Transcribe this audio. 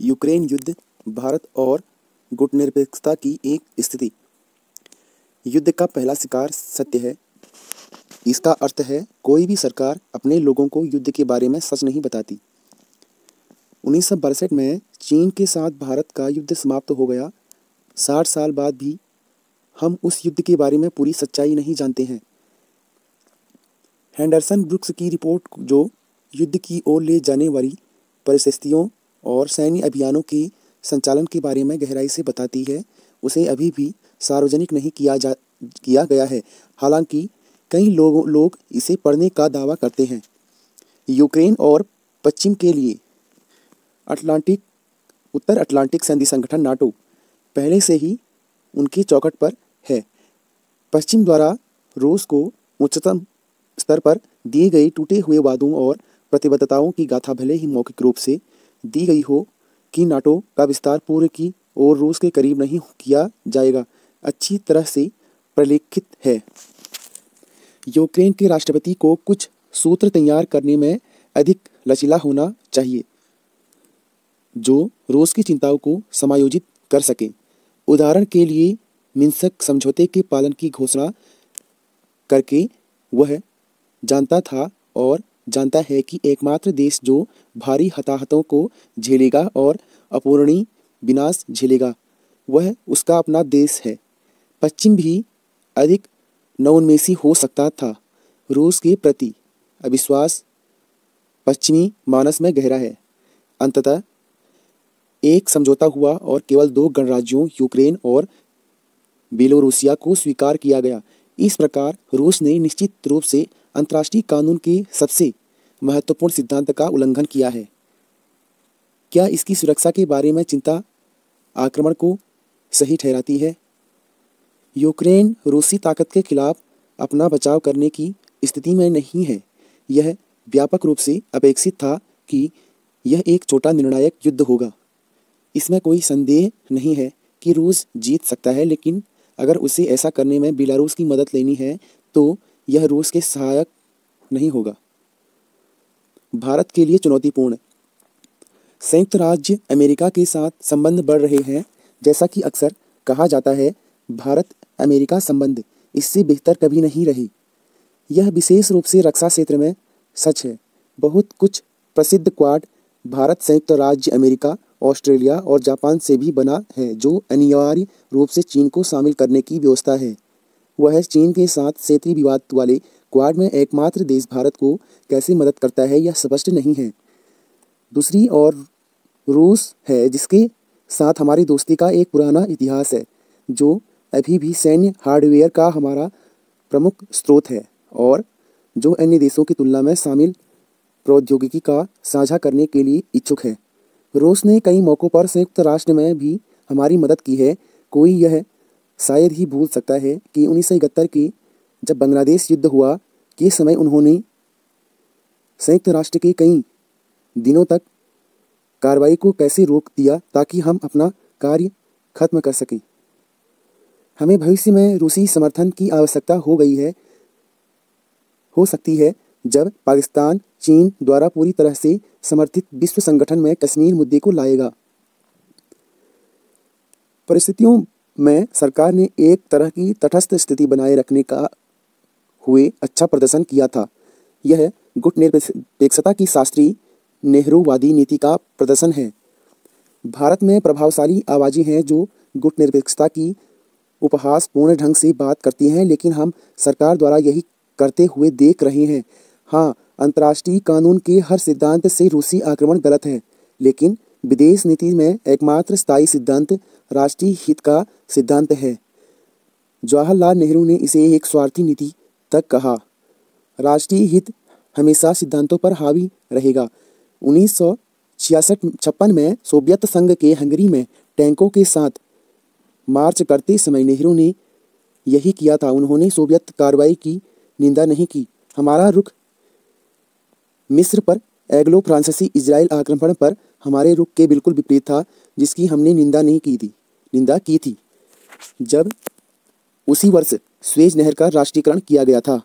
Ukraine युद्ध, भारत और गुटनिरपेक्षता की एक स्थिति। युद्ध का पहला शिकार सत्य है। इसका अर्थ है कोई भी सरकार अपने लोगों को युद्ध के बारे में सच नहीं बताती। 1962 में चीन के साथ भारत का युद्ध समाप्त हो गया। 60 साल बाद भी हम उस युद्ध के बारे में पूरी सच्चाई नहीं जानते हैं। हेंडरसन ब्रुक्स की रिपोर्ट, जो युद्ध की ओर ले जाने वाली परिस्थितियों और सैन्य अभियानों के संचालन के बारे में गहराई से बताती है, उसे अभी भी सार्वजनिक नहीं किया गया है। हालांकि कई लोग इसे पढ़ने का दावा करते हैं। यूक्रेन और पश्चिम के लिए उत्तर अटलांटिक संधि संगठन नाटो पहले से ही उनकी चौखट पर है। पश्चिम द्वारा रूस को उच्चतम स्तर पर दिए गए टूटे हुए वादों और प्रतिबद्धताओं की गाथा भले ही मौखिक रूप से दी गई हो कि नाटो का विस्तार पूर्व की ओर रूस के करीब नहीं किया जाएगा, अच्छी तरह से प्रलेखित है। यूक्रेन के राष्ट्रपति को कुछ सूत्र तैयार करने में अधिक लचीला होना चाहिए, जो रूस की चिंताओं को समायोजित कर सके। उदाहरण के लिए, मिन्स्क समझौते के पालन की घोषणा करके वह जानता था और जानता है कि एकमात्र देश जो भारी हताहतों को झेलेगा और अपूरणीय विनाश झेलेगा, वह उसका अपना देश है। पश्चिम भी अधिक नवोन्मेषी हो सकता था। रूस के प्रति अविश्वास पश्चिमी मानस में गहरा है। अंततः एक समझौता हुआ और केवल 2 गणराज्यों यूक्रेन और बेलोरूसिया को स्वीकार किया गया। इस प्रकार रूस ने निश्चित रूप से अंतर्राष्ट्रीय कानून के सबसे महत्वपूर्ण सिद्धांत का उल्लंघन किया है। क्या इसकी सुरक्षा के बारे में चिंता आक्रमण को सही ठहराती है? यूक्रेन रूसी ताकत के खिलाफ अपना बचाव करने की स्थिति में नहीं है। यह व्यापक रूप से अपेक्षित था कि यह एक छोटा निर्णायक युद्ध होगा। इसमें कोई संदेह नहीं है कि रूस जीत सकता है, लेकिन अगर उसे ऐसा करने में बेलारूस की मदद लेनी है तो यह रूस के सहायक नहीं होगा। भारत के लिए चुनौतीपूर्ण। संयुक्त राज्य अमेरिका के साथ संबंध बढ़ रहे हैं। जैसा कि अक्सर कहा जाता है, भारत अमेरिका संबंध इससे बेहतर कभी नहीं रही। यह विशेष रूप से रक्षा क्षेत्र में सच है। बहुत कुछ प्रसिद्ध क्वाड भारत, संयुक्त राज्य अमेरिका, ऑस्ट्रेलिया और जापान से भी बना है, जो अनिवार्य रूप से चीन को शामिल करने की व्यवस्था है। वह चीन के साथ क्षेत्रीय विवाद वाले क्वाड में एकमात्र देश भारत को कैसे मदद करता है, यह स्पष्ट नहीं है। दूसरी ओर रूस है, जिसके साथ हमारी दोस्ती का एक पुराना इतिहास है, जो अभी भी सैन्य हार्डवेयर का हमारा प्रमुख स्रोत है और जो अन्य देशों की तुलना में शामिल प्रौद्योगिकी का साझा करने के लिए इच्छुक है। रूस ने कई मौक़ों पर संयुक्त राष्ट्र में भी हमारी मदद की है। कोई यह शायद ही भूल सकता है कि 1971 के जब बांग्लादेश युद्ध हुआ के समय उन्होंने संयुक्त राष्ट्र के कई दिनों तक कार्रवाई को कैसे रोक दिया ताकि हम अपना कार्य खत्म कर सकें। हमें भविष्य में रूसी समर्थन की आवश्यकता हो सकती है जब पाकिस्तान चीन द्वारा पूरी तरह से समर्थित विश्व संगठन में कश्मीर मुद्दे को लाएगा। परिस्थितियों में सरकार ने एक तरह की तटस्थ स्थिति बनाए रखने का हुए अच्छा प्रदर्शन किया था। यह गुटनिरपेक्षता की शास्त्रीय नेहरूवादी नीति का प्रदर्शन है। भारत में प्रभावशाली आवाज़ें हैं जो गुटनिरपेक्षता की उपहासपूर्ण ढंग से बात करती हैं, लेकिन हम सरकार द्वारा यही करते हुए देख रहे हैं। हाँ, अंतर्राष्ट्रीय कानून के हर सिद्धांत से रूसी आक्रमण गलत है, लेकिन विदेश नीति में एकमात्र स्थायी सिद्धांत राष्ट्रीय हित का सिद्धांत है। जवाहरलाल नेहरू ने इसे एक स्वार्थी नीति तक कहा। राष्ट्रीय हित हमेशा सिद्धांतों पर हावी रहेगा। 1956 में सोवियत संघ के हंगरी में टैंकों के साथ मार्च करते समय नेहरू ने यही किया था। उन्होंने सोवियत कार्रवाई की निंदा नहीं की। हमारा रुख मिस्र पर एंग्लो फ्रांसीसी इजराइल आक्रमण पर हमारे रुख के बिल्कुल विपरीत था, जिसकी हमने निंदा की थी जब उसी वर्ष स्वेज नहर का राष्ट्रीयकरण किया गया था।